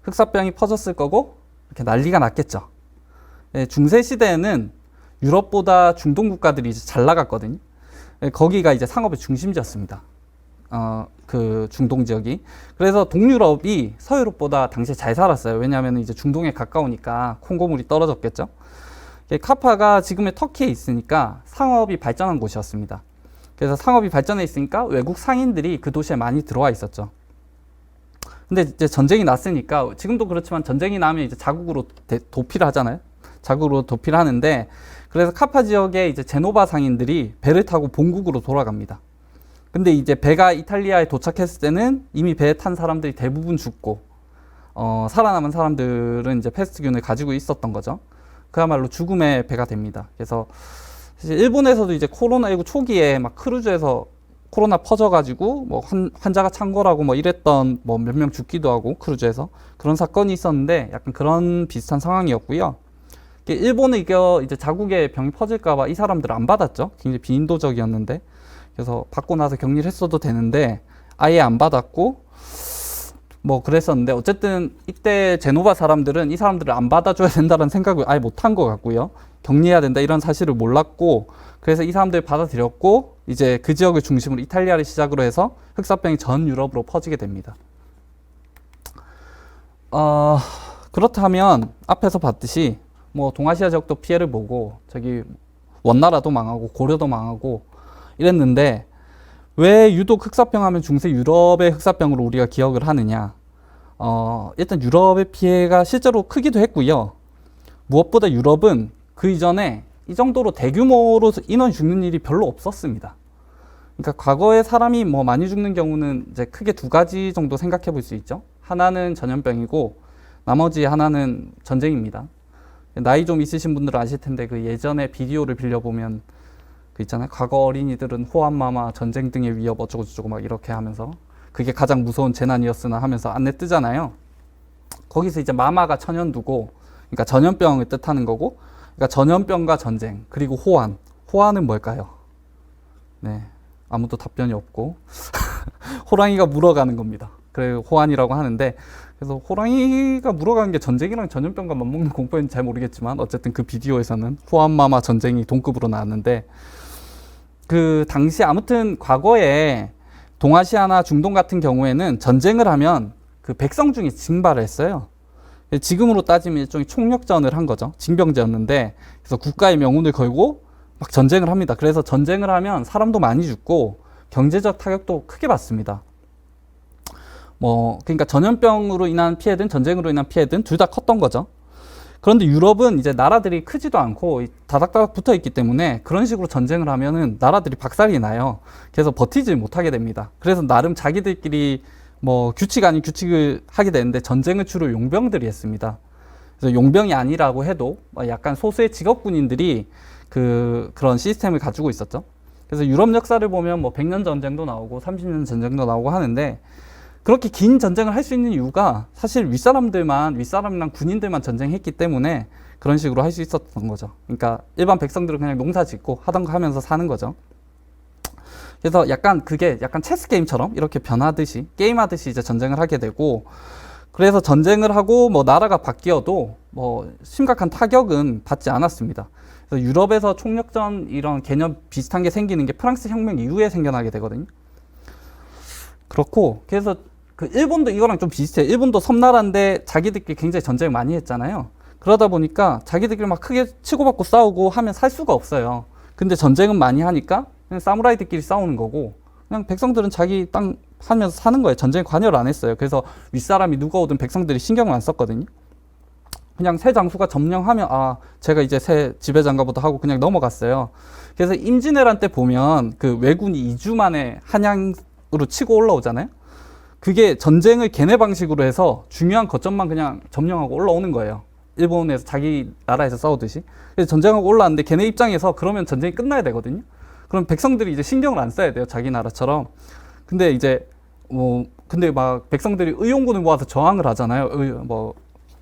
흑사병이 퍼졌을 거고 이렇게 난리가 났겠죠. 중세 시대에는 유럽보다 중동 국가들이 이제 잘 나갔거든요. 거기가 이제 상업의 중심지였습니다. 그 중동 지역이. 그래서 동유럽이 서유럽보다 당시에 잘 살았어요. 왜냐하면 이제 중동에 가까우니까 콩고물이 떨어졌겠죠. 카파가 지금의 터키에 있으니까 상업이 발전한 곳이었습니다. 그래서 상업이 발전해 있으니까 외국 상인들이 그 도시에 많이 들어와 있었죠. 근데 이제 전쟁이 났으니까, 지금도 그렇지만 전쟁이 나면 이제 자국으로 도피를 하잖아요. 자국으로 도피를 하는데, 그래서 카파 지역에 이제 제노바 상인들이 배를 타고 본국으로 돌아갑니다. 근데 이제 배가 이탈리아에 도착했을 때는 이미 배에 탄 사람들이 대부분 죽고, 살아남은 사람들은 이제 패스트균을 가지고 있었던 거죠. 그야말로 죽음의 배가 됩니다. 그래서 사실 일본에서도 이제 코로나19 초기에 막 크루즈에서 코로나 퍼져가지고 뭐 환자가 창궐하고 뭐 이랬던, 뭐 몇 명 죽기도 하고 크루즈에서 그런 사건이 있었는데, 약간 그런 비슷한 상황이었고요. 일본은 이제 자국에 병이 퍼질까봐 이 사람들을 안 받았죠. 굉장히 비인도적이었는데, 그래서 받고 나서 격리를 했어도 되는데 아예 안 받았고 뭐 그랬었는데, 어쨌든 이때 제노바 사람들은 이 사람들을 안 받아줘야 된다는 생각을 아예 못한 것 같고요. 격리해야 된다 이런 사실을 몰랐고, 그래서 이 사람들을 받아들였고, 이제 그 지역을 중심으로 이탈리아를 시작으로 해서 흑사병이 전 유럽으로 퍼지게 됩니다. 그렇다면 앞에서 봤듯이 뭐 동아시아 지역도 피해를 보고, 저기 원나라도 망하고 고려도 망하고 이랬는데, 왜 유독 흑사병 하면 중세 유럽의 흑사병으로 우리가 기억을 하느냐? 일단 유럽의 피해가 실제로 크기도 했고요. 무엇보다 유럽은 그 이전에 이 정도로 대규모로 인원이 죽는 일이 별로 없었습니다. 그러니까 과거에 사람이 뭐 많이 죽는 경우는 이제 크게 두 가지 정도 생각해 볼 수 있죠. 하나는 전염병이고, 나머지 하나는 전쟁입니다. 나이 좀 있으신 분들은 아실 텐데, 그 예전에 비디오를 빌려보면 그 있잖아요. 과거 어린이들은 호환마마, 전쟁 등의 위협 어쩌고저쩌고 막 이렇게 하면서 그게 가장 무서운 재난이었으나 하면서 안내 뜨잖아요. 거기서 이제 마마가 천연두고, 그러니까 전염병을 뜻하는 거고, 그러니까 전염병과 전쟁, 그리고 호환. 호환은 뭘까요? 네, 아무도 답변이 없고 호랑이가 물어가는 겁니다. 그래 호환이라고 하는데, 그래서 호랑이가 물어가는 게 전쟁이랑 전염병과 맞먹는 공포인지 잘 모르겠지만, 어쨌든 그 비디오에서는 호환마마 전쟁이 동급으로 나왔는데, 그 당시 아무튼 과거에 동아시아나 중동 같은 경우에는 전쟁을 하면 그 백성중이 징발을 했어요. 지금으로 따지면 일종의 총력전을 한 거죠. 징병제였는데, 그래서 국가의 명운을 걸고 막 전쟁을 합니다. 그래서 전쟁을 하면 사람도 많이 죽고 경제적 타격도 크게 받습니다. 그러니까 전염병으로 인한 피해든 전쟁으로 인한 피해든 둘 다 컸던 거죠. 그런데 유럽은 이제 나라들이 크지도 않고 다닥다닥 붙어 있기 때문에 그런 식으로 전쟁을 하면은 나라들이 박살이 나요. 그래서 버티지 못하게 됩니다. 그래서 나름 자기들끼리 뭐 규칙 아닌 규칙을 하게 되는데, 전쟁을 주로 용병들이 했습니다. 그래서 용병이 아니라고 해도 약간 소수의 직업군인들이 그런 시스템을 가지고 있었죠. 그래서 유럽 역사를 보면 뭐 100년 전쟁도 나오고 30년 전쟁도 나오고 하는데, 그렇게 긴 전쟁을 할 수 있는 이유가 사실 윗사람이랑 군인들만 전쟁했기 때문에 그런 식으로 할 수 있었던 거죠. 그러니까 일반 백성들은 그냥 농사 짓고 하던 거 하면서 사는 거죠. 그래서 그게 약간 체스 게임처럼 이렇게 변하듯이, 게임하듯이 이제 전쟁을 하게 되고, 그래서 전쟁을 하고 뭐 나라가 바뀌어도 뭐 심각한 타격은 받지 않았습니다. 그래서 유럽에서 총력전 이런 개념 비슷한 게 생기는 게 프랑스 혁명 이후에 생겨나게 되거든요. 그렇고, 그래서 그 일본도 이거랑 좀 비슷해요. 일본도 섬나라인데 자기들끼리 굉장히 전쟁을 많이 했잖아요. 그러다 보니까 자기들끼리 막 크게 치고받고 싸우고 하면 살 수가 없어요. 근데 전쟁은 많이 하니까 그냥 사무라이들끼리 싸우는 거고, 그냥 백성들은 자기 땅 하면서 사는 거예요. 전쟁에 관여를 안 했어요. 그래서 윗사람이 누가 오든 백성들이 신경을 안 썼거든요. 그냥 새 장수가 점령하면 제가 이제 새 지배장가보다 하고 그냥 넘어갔어요. 그래서 임진왜란 때 보면 그 왜군이 2주 만에 한양으로 치고 올라오잖아요. 그게 전쟁을 걔네 방식으로 해서 중요한 거점만 그냥 점령하고 올라오는 거예요. 일본에서 자기 나라에서 싸우듯이. 그래서 전쟁하고 올라왔는데 걔네 입장에서 그러면 전쟁이 끝나야 되거든요. 그럼 백성들이 이제 신경을 안 써야 돼요. 자기 나라처럼. 근데 이제 근데 막 백성들이 의용군을 모아서 저항을 하잖아요.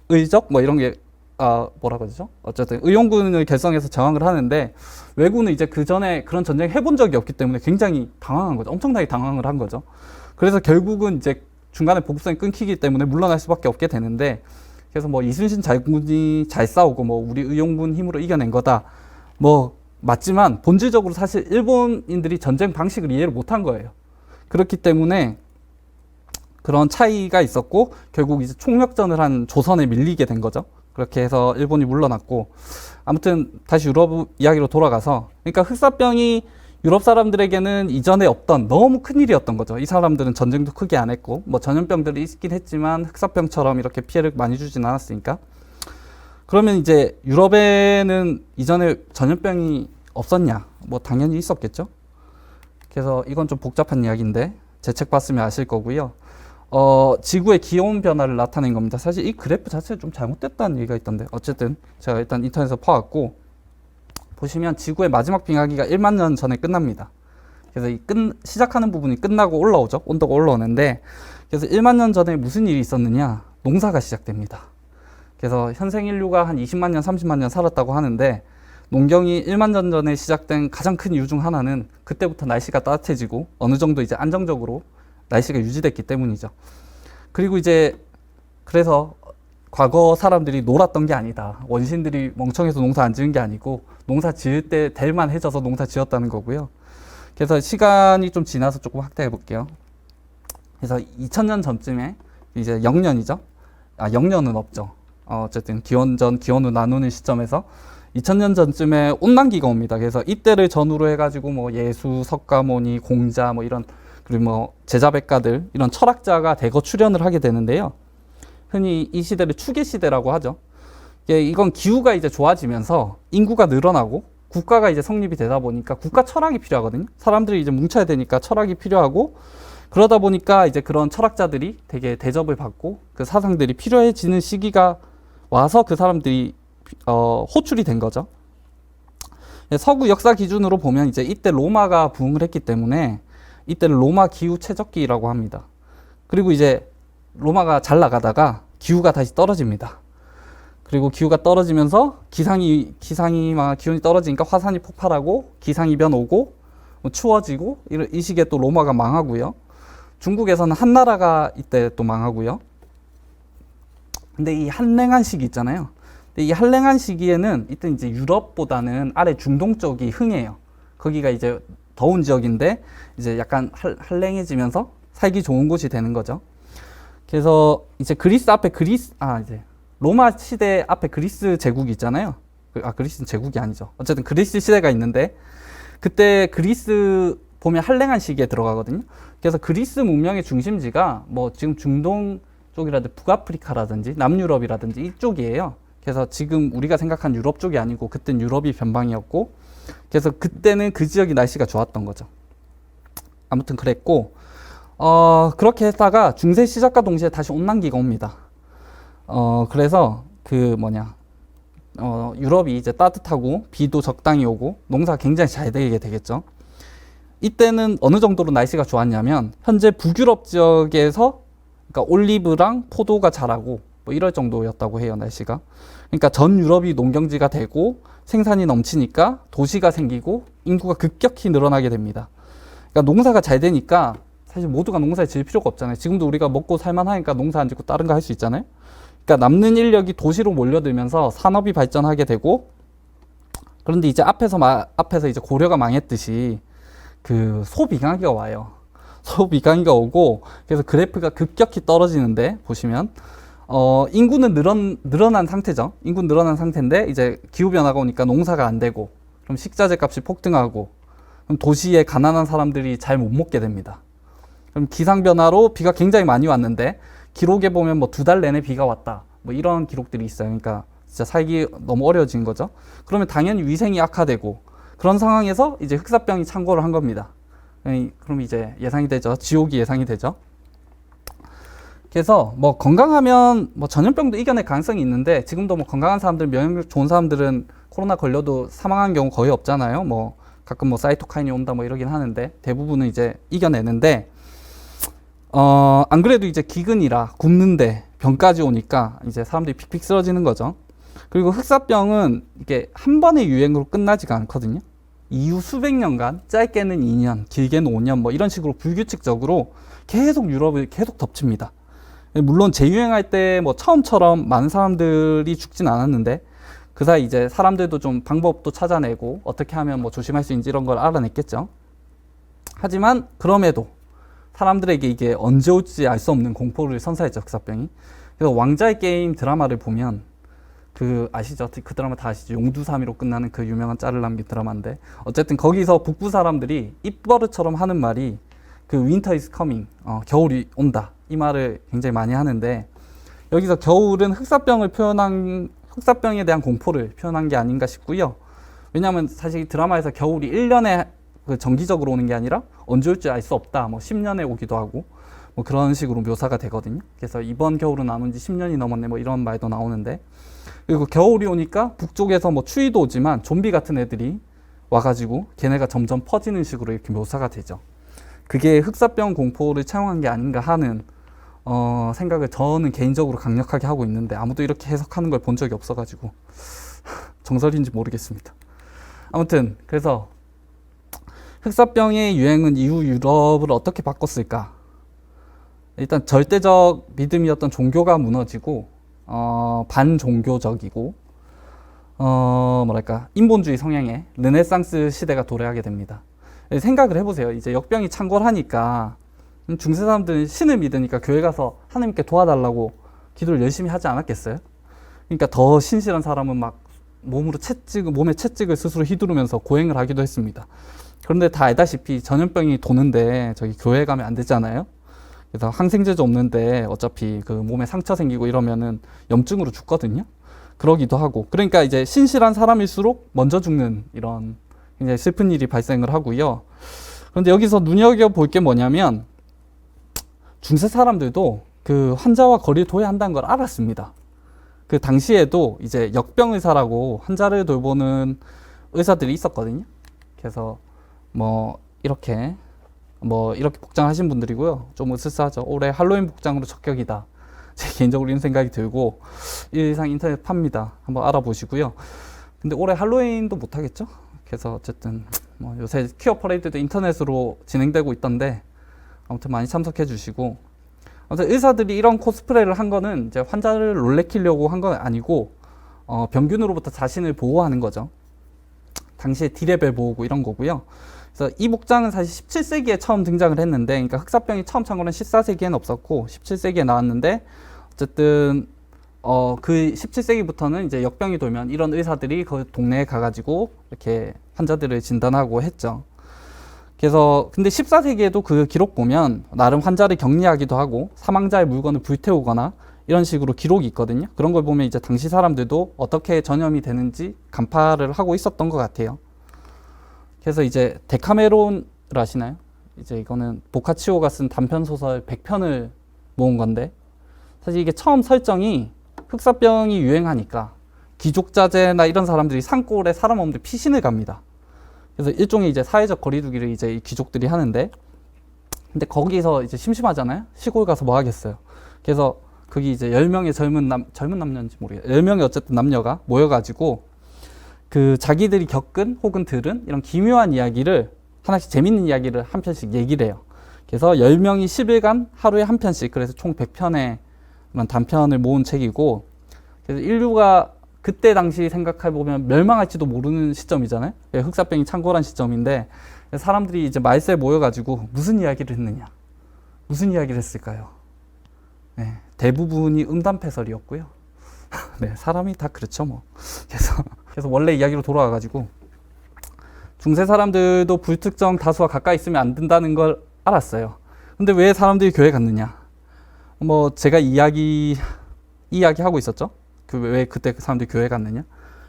의적 뭐 이런 게 뭐라 그러죠? 어쨌든 의용군을 결성해서 저항을 하는데, 왜군은 이제 그 전에 그런 전쟁 해본 적이 없기 때문에 굉장히 당황한 거죠. 엄청나게 당황을 한 거죠. 그래서 결국은 이제 중간에 보급선이 끊기기 때문에 물러날 수밖에 없게 되는데, 그래서 뭐 이순신 장군이 잘 싸우고 뭐 우리 의용군 힘으로 이겨낸 거다. 뭐 맞지만 본질적으로 사실 일본인들이 전쟁 방식을 이해를 못한 거예요. 그렇기 때문에 그런 차이가 있었고 결국 이제 총력전을 한 조선에 밀리게 된 거죠. 그렇게 해서 일본이 물러났고 아무튼 다시 유럽 이야기로 돌아가서 그러니까 흑사병이 유럽 사람들에게는 이전에 없던 너무 큰 일이었던 거죠. 이 사람들은 전쟁도 크게 안 했고 뭐 전염병들이 있긴 했지만 흑사병처럼 이렇게 피해를 많이 주진 않았으니까. 그러면 이제 유럽에는 이전에 전염병이 없었냐? 뭐 당연히 있었겠죠. 그래서 이건 좀 복잡한 이야기인데 제 책 봤으면 아실 거고요. 지구의 기온 변화를 나타낸 겁니다. 사실 이 그래프 자체가 좀 잘못됐다는 얘기가 있던데 어쨌든 제가 일단 인터넷에서 파왔고 보시면 지구의 마지막 빙하기가 1만 년 전에 끝납니다. 그래서 시작하는 부분이 끝나고 올라오죠. 온도가 올라오는데 그래서 1만 년 전에 무슨 일이 있었느냐? 농사가 시작됩니다. 그래서 현생 인류가 한 20만 년, 30만 년 살았다고 하는데 농경이 1만 년 전에 시작된 가장 큰 이유 중 하나는 그때부터 날씨가 따뜻해지고 어느 정도 이제 안정적으로 날씨가 유지됐기 때문이죠. 그리고 이제 그래서 과거 사람들이 놀았던 게 아니다. 원신들이 멍청해서 농사 안 지은 게 아니고 농사 지을 때 될만 해져서 농사 지었다는 거고요. 그래서 시간이 좀 지나서 조금 확대해 볼게요. 그래서 2000년 전쯤에 이제 영년이죠. 영년은 없죠. 어쨌든 기원전, 기원후 나누는 시점에서 2000년 전쯤에 온난기가 옵니다. 그래서 이때를 전후로 해가지고 뭐 예수, 석가모니, 공자 뭐 이런 그리고 뭐 제자백가들 이런 철학자가 대거 출연을 하게 되는데요. 흔히 이 시대를 추계 시대라고 하죠. 이건 기후가 이제 좋아지면서 인구가 늘어나고 국가가 이제 성립이 되다 보니까 국가 철학이 필요하거든요. 사람들이 이제 뭉쳐야 되니까 철학이 필요하고 그러다 보니까 이제 그런 철학자들이 되게 대접을 받고 그 사상들이 필요해지는 시기가 와서 그 사람들이 호출이 된 거죠. 서구 역사 기준으로 보면 이제 이때 로마가 부흥을 했기 때문에 이때를 로마 기후 최적기라고 합니다. 그리고 이제 로마가 잘 나가다가 기후가 다시 떨어집니다. 그리고 기후가 떨어지면서 기온이 떨어지니까 화산이 폭발하고 기상이변 오고 추워지고 이 시기에 또 로마가 망하고요. 중국에서는 한나라가 이때 또 망하고요. 근데 이 한랭한 시기 있잖아요. 근데 이 한랭한 시기에는 이때 이제 유럽보다는 아래 중동 쪽이 흥해요. 거기가 이제 더운 지역인데 이제 약간 한랭해지면서 살기 좋은 곳이 되는 거죠. 그래서 이제 이제 로마 시대 앞에 그리스 제국이 있잖아요. 그리스는 제국이 아니죠. 어쨌든 그리스 시대가 있는데 그때 그리스 보면 한랭한 시기에 들어가거든요. 그래서 그리스 문명의 중심지가 뭐 지금 중동 쪽이라든지 북아프리카라든지 남유럽이라든지 이쪽이에요. 그래서 지금 우리가 생각한 유럽 쪽이 아니고 그땐 유럽이 변방이었고 그래서 그때는 그 지역이 날씨가 좋았던 거죠. 아무튼 그랬고 그렇게 했다가 중세 시작과 동시에 다시 온난기가 옵니다. 그래서 유럽이 이제 따뜻하고 비도 적당히 오고 농사가 굉장히 잘 되게 되겠죠. 이때는 어느 정도로 날씨가 좋았냐면 현재 북유럽 지역에서 그러니까 올리브랑 포도가 자라고 뭐 이럴 정도였다고 해요, 날씨가. 그러니까 전 유럽이 농경지가 되고 생산이 넘치니까 도시가 생기고 인구가 급격히 늘어나게 됩니다. 그러니까 농사가 잘 되니까 사실 모두가 농사에 지을 필요가 없잖아요. 지금도 우리가 먹고 살만하니까 농사 안 짓고 다른 거 할 수 있잖아요. 그러니까 남는 인력이 도시로 몰려들면서 산업이 발전하게 되고 그런데 이제 앞에서 이제 고려가 망했듯이 그 소비강이가 와요. 소비강이가 오고 그래서 그래프가 급격히 떨어지는데 보시면 인구는 늘어난 상태죠. 인구는 늘어난 상태인데 이제 기후변화가 오니까 농사가 안 되고 그럼 식자재 값이 폭등하고 그럼 도시에 가난한 사람들이 잘 못 먹게 됩니다. 그럼 기상변화로 비가 굉장히 많이 왔는데 기록에 보면 뭐 2달 내내 비가 왔다. 뭐 이런 기록들이 있어요. 그러니까 진짜 살기 너무 어려워진 거죠. 그러면 당연히 위생이 악화되고 그런 상황에서 이제 흑사병이 창궐을 한 겁니다. 그럼 이제 예상이 되죠. 지옥이 예상이 되죠. 그래서 뭐 건강하면 뭐 전염병도 이겨낼 가능성이 있는데 지금도 뭐 건강한 사람들, 면역력 좋은 사람들은 코로나 걸려도 사망한 경우 거의 없잖아요. 뭐 가끔 뭐 사이토카인이 온다 뭐 이러긴 하는데 대부분은 이제 이겨내는데 안 그래도 이제 기근이라 굶는데 병까지 오니까 이제 사람들이 픽픽 쓰러지는 거죠. 그리고 흑사병은 이게 한 번의 유행으로 끝나지가 않거든요. 이후 수백 년간 짧게는 2년, 길게는 5년 뭐 이런 식으로 불규칙적으로 계속 유럽을 계속 덮칩니다. 물론 재유행할 때 뭐 처음처럼 많은 사람들이 죽진 않았는데 그 사이 이제 사람들도 좀 방법도 찾아내고 어떻게 하면 뭐 조심할 수 있는지 이런 걸 알아냈겠죠. 하지만 그럼에도 사람들에게 이게 언제 올지 알 수 없는 공포를 선사했죠, 흑사병이. 그래서 왕자의 게임 드라마를 보면 그 아시죠? 그 드라마 다 아시죠? 용두사미로 끝나는 그 유명한 짤을 남긴 드라마인데 어쨌든 거기서 북부 사람들이 입버릇처럼 하는 말이 그 winter is coming, 겨울이 온다 이 말을 굉장히 많이 하는데 여기서 겨울은 흑사병에 대한 공포를 표현한 게 아닌가 싶고요. 왜냐하면 사실 드라마에서 겨울이 1년에 그 정기적으로 오는 게 아니라 언제 올지 알 수 없다, 뭐 10년에 오기도 하고 뭐 그런 식으로 묘사가 되거든요. 그래서 이번 겨울은 안 온 지 10년이 넘었네 뭐 이런 말도 나오는데, 그리고 겨울이 오니까 북쪽에서 뭐 추위도 오지만 좀비 같은 애들이 와가지고 걔네가 점점 퍼지는 식으로 이렇게 묘사가 되죠. 그게 흑사병 공포를 차용한 게 아닌가 하는 생각을 저는 개인적으로 강력하게 하고 있는데 아무도 이렇게 해석하는 걸 본 적이 없어가지고 정설인지 모르겠습니다. 아무튼 그래서 흑사병의 유행은 이후 유럽을 어떻게 바꿨을까? 일단 절대적 믿음이었던 종교가 무너지고 반종교적이고 뭐랄까 인본주의 성향의 르네상스 시대가 도래하게 됩니다. 생각을 해보세요. 이제 역병이 창궐하니까 중세 사람들은 신을 믿으니까 교회 가서 하나님께 도와달라고 기도를 열심히 하지 않았겠어요? 그러니까 더 신실한 사람은 막 몸에 채찍을 스스로 휘두르면서 고행을 하기도 했습니다. 그런데 다 알다시피 전염병이 도는데 저기 교회 가면 안 되잖아요. 그래서 항생제도 없는데 어차피 그 몸에 상처 생기고 이러면은 염증으로 죽거든요. 그러기도 하고. 그러니까 이제 신실한 사람일수록 먼저 죽는 이런 굉장히 슬픈 일이 발생을 하고요. 그런데 여기서 눈여겨볼 게 뭐냐면 중세 사람들도 그 환자와 거리를 둬야 한다는 걸 알았습니다. 그 당시에도 이제 역병의사라고 환자를 돌보는 의사들이 있었거든요. 그래서 뭐 이렇게 복장하신 분들이고요. 좀 으스스하죠. 올해 할로윈 복장으로 적격이다. 제 개인적으로 이런 생각이 들고 이상 인터넷 팝니다. 한번 알아보시고요. 근데 올해 할로윈도 못하겠죠? 그래서 어쨌든 뭐 요새 퀴어 퍼레이드도 인터넷으로 진행되고 있던데 아무튼 많이 참석해 주시고, 아무튼 의사들이 이런 코스프레를 한 거는 이제 환자를 놀래키려고 한 건 아니고 병균으로부터 자신을 보호하는 거죠. 당시에 D레벨 보호구 이런 거고요. 그래서 이 복장은 사실 17세기에 처음 등장을 했는데, 그러니까 흑사병이 처음 창궐한 14세기에는 없었고 17세기에 나왔는데, 어쨌든 그 17세기부터는 이제 역병이 돌면 이런 의사들이 그 동네에 가가지고 이렇게 환자들을 진단하고 했죠. 그래서 근데 14세기에도 그 기록 보면 나름 환자를 격리하기도 하고 사망자의 물건을 불태우거나 이런 식으로 기록이 있거든요. 그런 걸 보면 이제 당시 사람들도 어떻게 전염이 되는지 간파를 하고 있었던 것 같아요. 그래서 이제 데카메론을 아시나요? 이제 이거는 보카치오가 쓴 단편 소설 100편을 모은 건데, 사실 이게 처음 설정이 흑사병이 유행하니까 귀족자제나 이런 사람들이 산골에 사람 없는데 피신을 갑니다. 그래서 일종의 이제 사회적 거리두기를 이제 이 귀족들이 하는데, 근데 거기서 이제 심심하잖아요. 시골 가서 뭐 하겠어요. 그래서 거기 이제 10명의 젊은 남녀인지 모르겠어요. 10명의 어쨌든 남녀가 모여가지고 그 자기들이 겪은 혹은 들은 이런 기묘한 이야기를 하나씩 재밌는 이야기를 한 편씩 얘기를 해요. 그래서 10명이 10일간 하루에 한 편씩, 그래서 총 100편의 단편을 모은 책이고, 그래서 인류가 그때 당시 생각해보면 멸망할지도 모르는 시점이잖아요. 흑사병이 창궐한 시점인데 사람들이 이제 말세에 모여가지고 무슨 이야기를 했느냐, 무슨 이야기를 했을까요? 네, 대부분이 음담패설이었고요. 네, 사람이 다 그렇죠 뭐. 그래서 원래 이야기로 돌아와가지고 중세 사람들도 불특정 다수와 가까이 있으면 안 된다는 걸 알았어요. 근데 왜 사람들이 교회 갔느냐? 뭐 제가 이야기하고 있었죠. 왜 그때 사람들이 교회 갔느냐?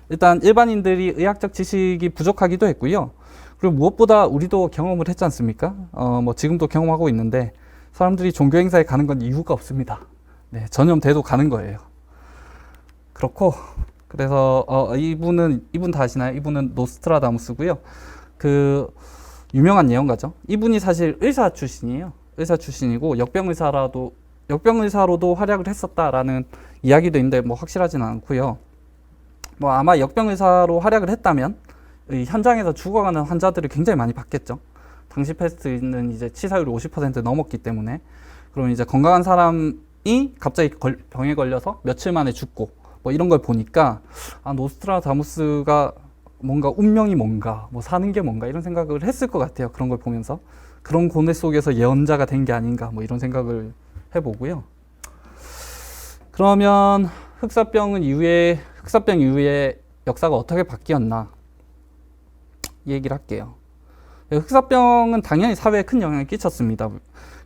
일단 일반인들이 의학적 지식이 부족하기도 했고요. 그리고 무엇보다 우리도 경험을 했지 않습니까? 뭐 지금도 경험하고 있는데 사람들이 종교 행사에 가는 건 이유가 없습니다. 네, 전염돼도 가는 거예요. 그렇고, 그래서 이분 다 아시나요? 이분은 노스트라다무스고요. 그 유명한 예언가죠. 이분이 사실 의사 출신이에요. 의사 출신이고 역병의사로도 활약을 했었다라는 이야기도 있는데 뭐 확실하지는 않고요. 뭐 아마 역병의사로 활약을 했다면 이 현장에서 죽어가는 환자들을 굉장히 많이 봤겠죠. 당시 패스트는 이제 치사율이 50% 넘었기 때문에. 그럼 이제 건강한 사람 갑자기 병에 걸려서 며칠 만에 죽고 뭐 이런 걸 보니까 노스트라다무스가 뭔가 운명이 뭔가 뭐 사는 게 뭔가 이런 생각을 했을 것 같아요. 그런 걸 보면서 그런 고뇌 속에서 예언자가 된 게 아닌가 뭐 이런 생각을 해보고요. 그러면 흑사병 이후에 역사가 어떻게 바뀌었나 이 얘기를 할게요. 흑사병은 당연히 사회에 큰 영향을 끼쳤습니다.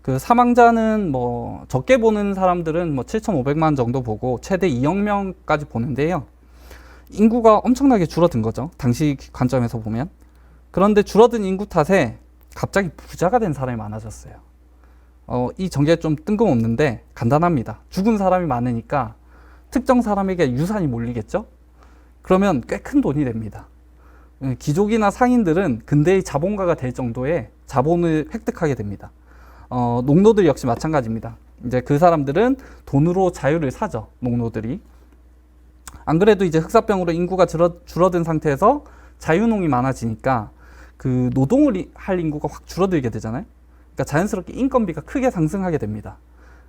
그 사망자는 뭐 적게 보는 사람들은 뭐 7,500만 정도 보고 최대 2억 명까지 보는데요. 인구가 엄청나게 줄어든 거죠. 당시 관점에서 보면. 그런데 줄어든 인구 탓에 갑자기 부자가 된 사람이 많아졌어요. 이 전개 좀 뜬금없는데 간단합니다. 죽은 사람이 많으니까 특정 사람에게 유산이 몰리겠죠? 그러면 꽤 큰 돈이 됩니다. 귀족이나 상인들은 근대의 자본가가 될 정도의 자본을 획득하게 됩니다. 농노들 역시 마찬가지입니다. 이제 그 사람들은 돈으로 자유를 사죠. 농노들이. 안 그래도 이제 흑사병으로 인구가 줄어든 상태에서 자유농이 많아지니까 그 노동을 할 인구가 확 줄어들게 되잖아요. 그러니까 자연스럽게 인건비가 크게 상승하게 됩니다.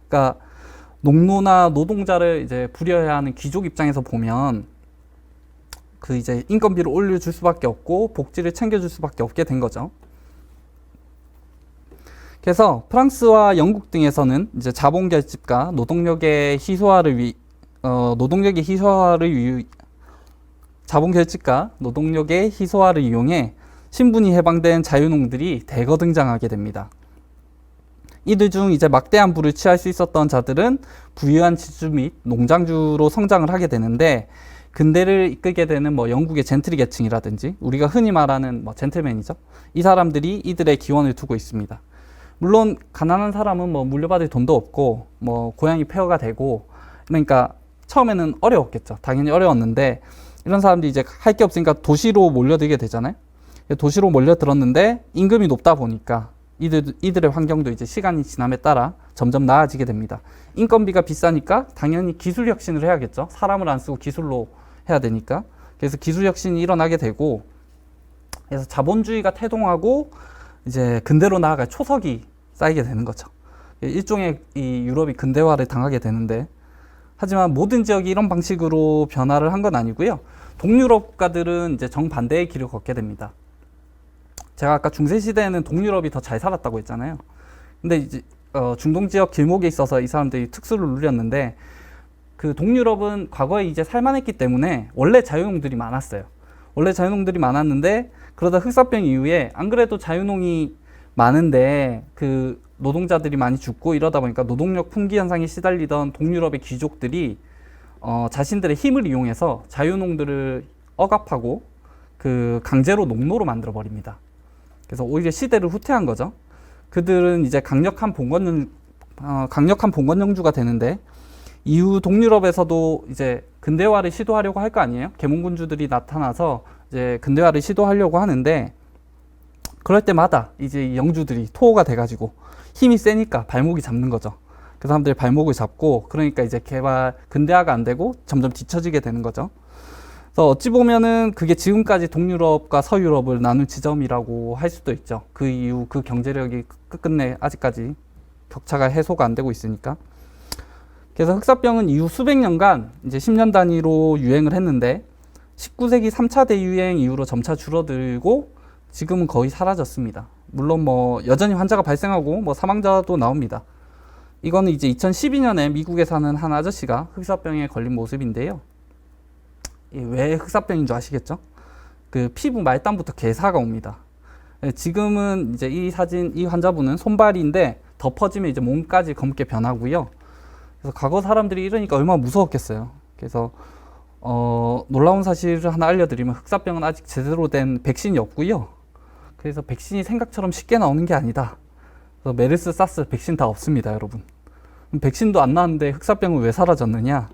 그러니까 농노나 노동자를 이제 부려야 하는 귀족 입장에서 보면 그 이제 인건비를 올려줄 수밖에 없고 복지를 챙겨줄 수밖에 없게 된 거죠. 그래서 프랑스와 영국 등에서는 이제 자본 결집과 노동력의 희소화를 이용해 신분이 해방된 자유농들이 대거 등장하게 됩니다. 이들 중 이제 막대한 부를 취할 수 있었던 자들은 부유한 지주 및 농장주로 성장을 하게 되는데, 근대를 이끌게 되는 뭐 영국의 젠트리 계층이라든지 우리가 흔히 말하는 뭐 젠틀맨이죠. 이 사람들이 이들의 기원을 두고 있습니다. 물론 가난한 사람은 뭐 물려받을 돈도 없고 뭐 고향이 폐허가 되고, 그러니까 처음에는 어려웠겠죠. 당연히 어려웠는데 이런 사람들이 이제 할 게 없으니까 도시로 몰려들게 되잖아요. 도시로 몰려들었는데 임금이 높다 보니까 이들의 환경도 이제 시간이 지남에 따라 점점 나아지게 됩니다. 인건비가 비싸니까 당연히 기술 혁신을 해야겠죠. 사람을 안 쓰고 기술로 해야 되니까. 그래서 기술 혁신이 일어나게 되고, 그래서 자본주의가 태동하고 이제 근대로 나아갈 초석이 쌓이게 되는 거죠. 일종의 이 유럽이 근대화를 당하게 되는데, 하지만 모든 지역이 이런 방식으로 변화를 한 건 아니고요. 동유럽가들은 이제 정반대의 길을 걷게 됩니다. 제가 아까 중세시대에는 동유럽이 더 잘 살았다고 했잖아요. 근데 이제 중동 지역 길목에 있어서 이 사람들이 특수를 누렸는데, 그 동유럽은 과거에 이제 살만했기 때문에 원래 자유농들이 많았어요. 원래 자유농들이 많았는데, 그러다 흑사병 이후에 안 그래도 자유농이 많은데 그 노동자들이 많이 죽고 이러다 보니까 노동력 품귀 현상에 시달리던 동유럽의 귀족들이 자신들의 힘을 이용해서 자유농들을 억압하고 그 강제로 농노로 만들어 버립니다. 그래서 오히려 시대를 후퇴한 거죠. 그들은 이제 강력한 봉건영주가 되는데, 이후 동유럽에서도 이제 근대화를 시도하려고 할 거 아니에요? 계몽군주들이 나타나서 이제 근대화를 시도하려고 하는데, 그럴 때마다 이제 이 영주들이 토호가 돼가지고 힘이 세니까 발목이 잡는 거죠. 그 사람들이 발목을 잡고, 그러니까 이제 근대화가 안 되고 점점 뒤처지게 되는 거죠. 그래서 어찌 보면은 그게 지금까지 동유럽과 서유럽을 나눈 지점이라고 할 수도 있죠. 그 이후 그 경제력이 끝끝내 아직까지 격차가 해소가 안 되고 있으니까. 그래서 흑사병은 이후 수백 년간 이제 10년 단위로 유행을 했는데, 19세기 3차 대유행 이후로 점차 줄어들고 지금은 거의 사라졌습니다. 물론 뭐 여전히 환자가 발생하고 뭐 사망자도 나옵니다. 이거는 이제 2012년에 미국에 사는 한 아저씨가 흑사병에 걸린 모습인데요. 왜 흑사병인 줄 아시겠죠? 그 피부 말단부터 괴사가 옵니다. 지금은 이제 이 환자분은 손발인데 덮어지면 이제 몸까지 검게 변하고요. 그래서 과거 사람들이 이러니까 얼마나 무서웠겠어요. 그래서 놀라운 사실을 하나 알려드리면, 흑사병은 아직 제대로 된 백신이 없고요. 그래서 백신이 생각처럼 쉽게 나오는 게 아니다. 그래서 메르스, 사스 백신 다 없습니다, 여러분. 백신도 안 나왔는데 흑사병은 왜 사라졌느냐?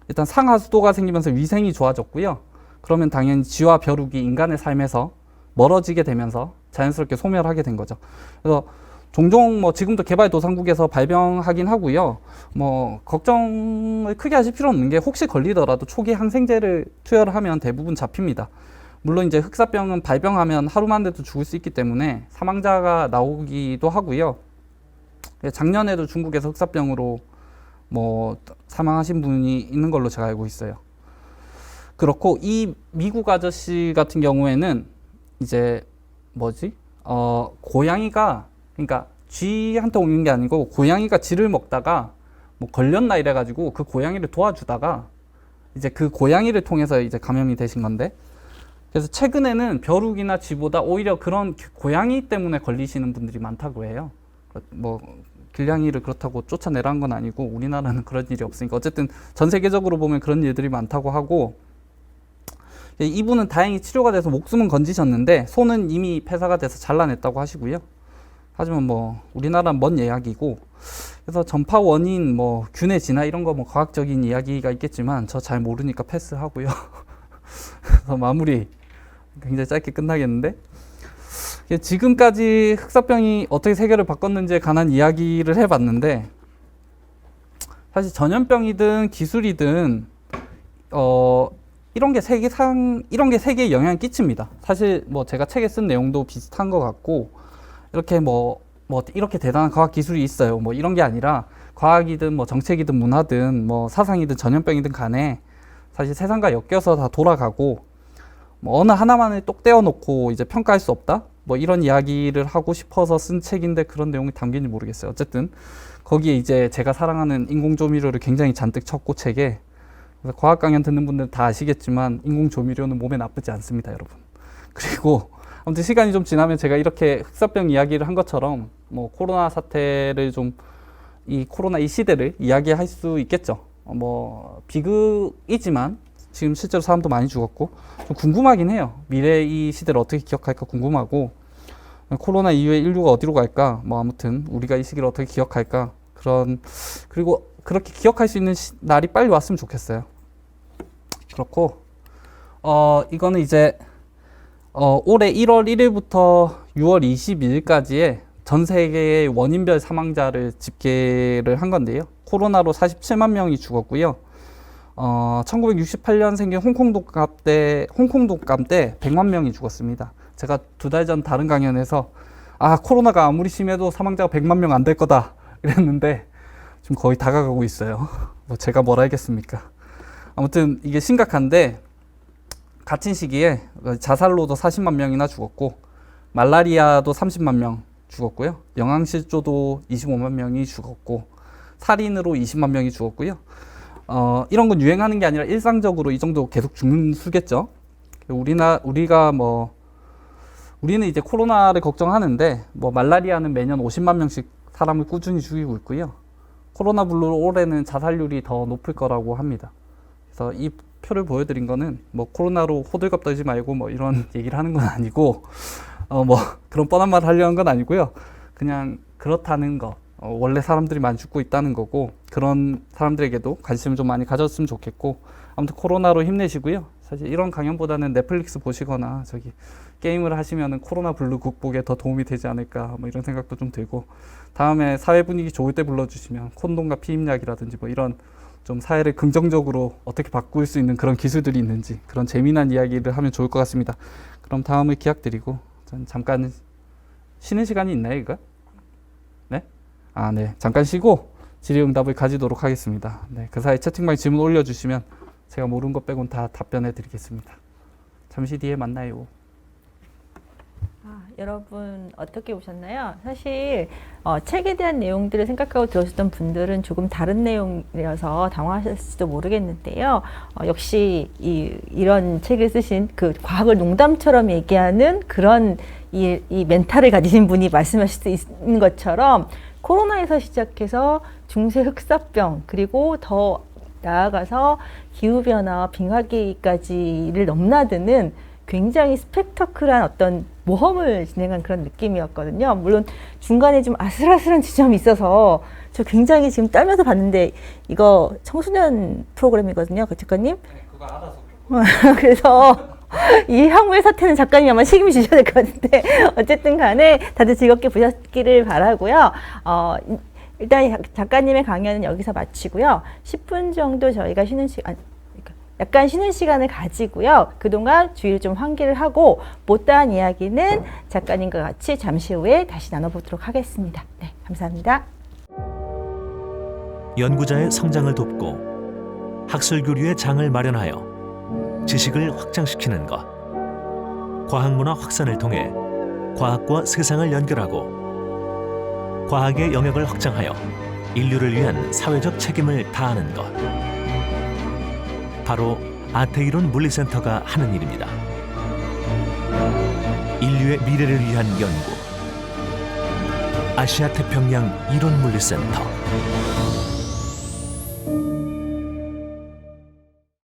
일단 상하수도가 생기면서 위생이 좋아졌고요. 그러면 당연히 쥐와 벼룩이 인간의 삶에서 멀어지게 되면서 자연스럽게 소멸하게 된 거죠. 그래서 종종 뭐 지금도 개발도상국에서 발병하긴 하고요. 뭐 걱정을 크게 하실 필요는 없는 게, 혹시 걸리더라도 초기 항생제를 투여를 하면 대부분 잡힙니다. 물론 이제 흑사병은 발병하면 하루만 돼도 죽을 수 있기 때문에 사망자가 나오기도 하고요. 작년에도 중국에서 흑사병으로 뭐 사망하신 분이 있는 걸로 제가 알고 있어요. 그렇고 이 미국 아저씨 같은 경우에는 이제 고양이가, 그러니까 쥐한테 옮긴 게 아니고 고양이가 쥐를 먹다가 뭐 걸렸나 이래가지고 그 고양이를 도와주다가 이제 그 고양이를 통해서 이제 감염이 되신 건데, 그래서 최근에는 벼룩이나 쥐보다 오히려 그런 고양이 때문에 걸리시는 분들이 많다고 해요. 뭐 길냥이를 그렇다고 쫓아내라는 건 아니고 우리나라는 그런 일이 없으니까 어쨌든 전 세계적으로 보면 그런 일들이 많다고 하고, 이분은 다행히 치료가 돼서 목숨은 건지셨는데 손은 이미 폐사가 돼서 잘라냈다고 하시고요. 하지만 뭐 우리나라는 먼 이야기고, 그래서 전파 원인 뭐 균의 진화 이런 거 뭐 과학적인 이야기가 있겠지만 저 잘 모르니까 패스하고요. 그래서 마무리 굉장히 짧게 끝나겠는데, 지금까지 흑사병이 어떻게 세계를 바꿨는지에 관한 이야기를 해봤는데, 사실 전염병이든 기술이든 이런 게 세계에 영향을 끼칩니다. 사실 뭐 제가 책에 쓴 내용도 비슷한 것 같고, 이렇게 뭐 이렇게 대단한 과학 기술이 있어요, 뭐 이런 게 아니라 과학이든 뭐 정책이든 문화든 뭐 사상이든 전염병이든 간에 사실 세상과 엮여서 다 돌아가고, 뭐 어느 하나만을 똑 떼어놓고 이제 평가할 수 없다, 뭐 이런 이야기를 하고 싶어서 쓴 책인데 그런 내용이 담긴지 모르겠어요. 어쨌든 거기에 이제 제가 사랑하는 인공조미료를 굉장히 잔뜩 쳤고, 책에. 그래서 과학 강연 듣는 분들은 다 아시겠지만 인공조미료는 몸에 나쁘지 않습니다, 여러분. 그리고 아무튼 시간이 좀 지나면 제가 이렇게 흑사병 이야기를 한 것처럼 뭐 코로나 사태를 좀, 이 코로나 이 시대를 이야기할 수 있겠죠. 뭐 비극이지만 지금 실제로 사람도 많이 죽었고 좀 궁금하긴 해요. 미래 이 시대를 어떻게 기억할까 궁금하고, 코로나 이후에 인류가 어디로 갈까, 뭐 아무튼 우리가 이 시기를 어떻게 기억할까, 그리고 그렇게 기억할 수 있는 날이 빨리 왔으면 좋겠어요. 그렇고 이거는 이제 올해 1월 1일부터 6월 22일까지의 전 세계의 원인별 사망자를 집계를 한 건데요. 코로나로 47만 명이 죽었고요. 1968년 생긴 홍콩독감 때 100만 명이 죽었습니다. 제가 2달 전 다른 강연에서 코로나가 아무리 심해도 사망자가 100만 명 안 될 거다 이랬는데 지금 거의 다가가고 있어요. 뭐 제가 뭘 알겠습니까? 아무튼 이게 심각한데, 같은 시기에 자살로도 40만 명이나 죽었고, 말라리아도 30만 명 죽었고요. 영양실조도 25만 명이 죽었고, 살인으로 20만 명이 죽었고요. 이런 건 유행하는 게 아니라 일상적으로 이 정도 계속 죽는 수겠죠. 우리는 이제 코로나를 걱정하는데, 뭐 말라리아는 매년 50만 명씩 사람을 꾸준히 죽이고 있고요. 코로나 블루로 올해는 자살률이 더 높을 거라고 합니다. 그래서 이 표를 보여드린 거는 뭐 코로나로 호들갑 떨지 말고 뭐 이런 얘기를 하는 건 아니고, 뭐 그런 뻔한 말을 하려는 건 아니고요. 그냥 그렇다는 거, 원래 사람들이 많이 죽고 있다는 거고, 그런 사람들에게도 관심을 좀 많이 가졌으면 좋겠고, 아무튼 코로나로 힘내시고요. 사실 이런 강연보다는 넷플릭스 보시거나 게임을 하시면은 코로나 블루 극복에 더 도움이 되지 않을까, 뭐 이런 생각도 좀 들고, 다음에 사회 분위기 좋을 때 불러주시면 콘돔과 피임약이라든지 뭐 이런 좀 사회를 긍정적으로 어떻게 바꿀 수 있는 그런 기술들이 있는지, 그런 재미난 이야기를 하면 좋을 것 같습니다. 그럼 다음을 기약드리고 전 잠깐 쉬는 시간이 있나요, 이거? 네? 네. 잠깐 쉬고 질의응답을 가지도록 하겠습니다. 네. 그 사이 채팅방에 질문 올려주시면 제가 모르는 것 빼곤 다 답변해 드리겠습니다. 잠시 뒤에 만나요. 여러분 어떻게 보셨나요? 사실 책에 대한 내용들을 생각하고 들으셨던 분들은 조금 다른 내용이라서 당황하셨을지도 모르겠는데요. 역시 이런 책을 쓰신 그 과학을 농담처럼 얘기하는 그런 이 멘탈을 가지신 분이 말씀하실 수 있는 것처럼, 코로나에서 시작해서 중세 흑사병, 그리고 더 나아가서 기후변화와 빙하기까지를 넘나드는 굉장히 스펙터클한 어떤 모험을 진행한 그런 느낌이었거든요. 물론 중간에 좀 아슬아슬한 지점이 있어서 저 굉장히 지금 떨면서 봤는데, 이거 청소년 프로그램이거든요, 그 작가님. 네, 그거 알아서. 그래서 이 향후의 사태는 작가님이 아마 책임을 지셔야 될 것 같은데, 어쨌든 간에 다들 즐겁게 보셨기를 바라고요. 일단 작가님의 강연은 여기서 마치고요. 10분 정도 저희가 약간 쉬는 시간을 가지고요. 그동안 주위를 좀 환기를 하고 못다한 이야기는 작가님과 같이 잠시 후에 다시 나눠보도록 하겠습니다. 네, 감사합니다. 연구자의 성장을 돕고 학술 교류의 장을 마련하여 지식을 확장시키는 것, 과학문화 확산을 통해 과학과 세상을 연결하고 과학의 영역을 확장하여 인류를 위한 사회적 책임을 다하는 것, 바로 아태이론 물리센터가 하는 일입니다. 인류의 미래를 위한 연구, 아시아 태평양 이론 물리센터.